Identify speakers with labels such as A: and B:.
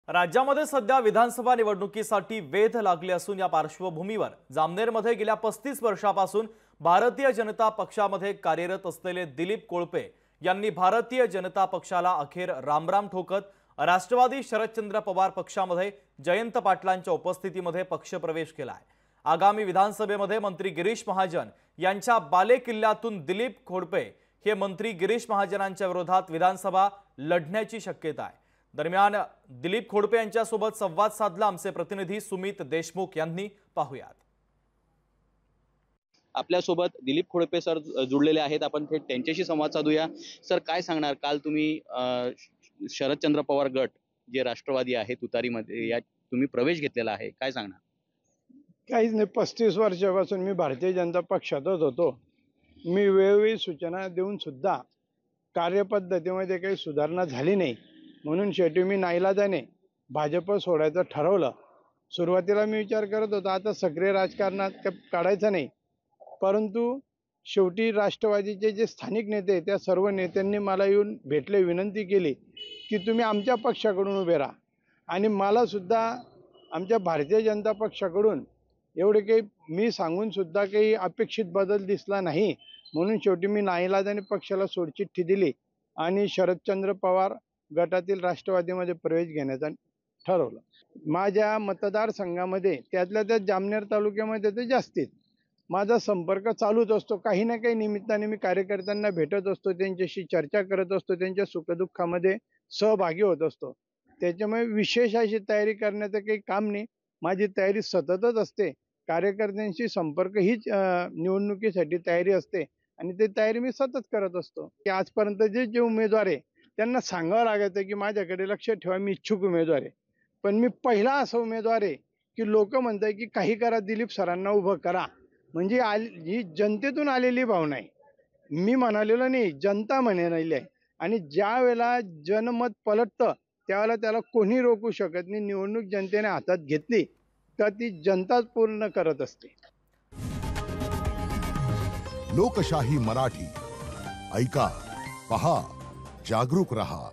A: राज्यामध्ये सध्या विधानसभा निवडणुकीसाठी वेध लागले असून या पार्श्वभूमीवर जामनेरमध्ये गेल्या 35 वर्षापासून भारतीय जनता पक्षामध्ये कार्यरत असलेले दिलीप कोळपे यांनी भारतीय जनता पक्षाला अखेर रामराम ठोकत राष्ट्रवादी शरदचंद्र पवार पक्षामध्ये जयंत पाटलांच्या उपस्थितीमध्ये पक्षप्रवेश केलाय। आगामी विधानसभेमध्ये मंत्री गिरीश महाजन यांच्या बालेकिल्ल्यातून दिलीप कोळपे हे मंत्री गिरीश महाजनांच्या विरोधात विधानसभा लढण्याची शक्यता आहे। दरम्यान दिलीप कोळपे यांच्यासोबत संवाद साधला आमचे प्रतिनिधी सुमित देशमुख यांनी। पाहूयात।
B: आपल्या सोबत दिलीप कोळपे सर जुळलेले आहेत, आपण थेट त्यांच्याशी संवाद साधूया। सर, काय सांगणार, काल तुम्ही शरदचंद्र पवार गट जे राष्ट्रवादी आहे तुतारीमध्ये या तुम्ही प्रवेश घेतलेला आहे, काय सांगणार?
C: काहीच नाही, 35 वर्षापासून मी भारतीय जनता पक्षातच होतो। मी वेळोवेळी सूचना देऊन सुद्धा कार्यपद्धतीमध्ये काही सुधारणा झाली नाही, म्हणून शेवटी मी नाईलाजाने भाजप सोडायचं ठरवलं। सुरुवातीला मी विचार करत होतो आता सक्रिय राजकारणात काढायचं नाही, परंतु शेवटी राष्ट्रवादीचे जे स्थानिक नेते त्या सर्व नेत्यांनी मला येऊन भेटले, विनंती केली की तुम्ही आमच्या पक्षाकडून उभे राहा। आणि मला सुद्धा आमच्या भारतीय जनता पक्षाकडून एवढे काही मी सांगून सुद्धा काही अपेक्षित बदल दिसला नाही, म्हणून शेवटी मी नाईलाजाने पक्षाला सोडचिठ्ठी दिली आणि शरदचंद्र पवार गटातील राष्ट्रवादीमध्ये प्रवेश घेण्याचं ठरवलं। माझ्या मतदारसंघामध्ये त्यातल्या त्या जामनेर तालुक्यामध्ये तर जास्तीत माझा संपर्क चालूच असतो। काही ना काही निमित्ताने मी कार्यकर्त्यांना भेटत असतो, त्यांच्याशी चर्चा करत असतो, त्यांच्या सुखदुःखामध्ये सहभागी होत असतो। त्याच्यामुळे विशेष अशी तयारी करण्याचं काही काम नाही, माझी तयारी सततच असते। कार्यकर्त्यांशी संपर्क हीच निवडणुकीसाठी तयारी असते आणि ती तयारी मी सतत करत असतो। की आजपर्यंत जे उमेदवार आहे त्यांना सांगावं लागायचं की माझ्याकडे लक्ष ठेवा, मी इच्छुक उमेदवार आहे, पण मी पहिला असा उमेदवार आहे की लोक म्हणतात की काही करा, दिलीप सरांना उभं करा। म्हणजे ही जनतेतून आलेली भावना आहे, मी म्हणालेलो नाही, जनता म्हणालेली आहे। आणि ज्या वेळेला जनमत पलटतं त्यावेळेला त्याला कोणी रोखू शकत नाही। निवडणूक जनतेने हातात घेतली तर ती जनताच पूर्ण करत असते।
D: लोकशाही मराठी ऐका, पहा, जागरूक रहा।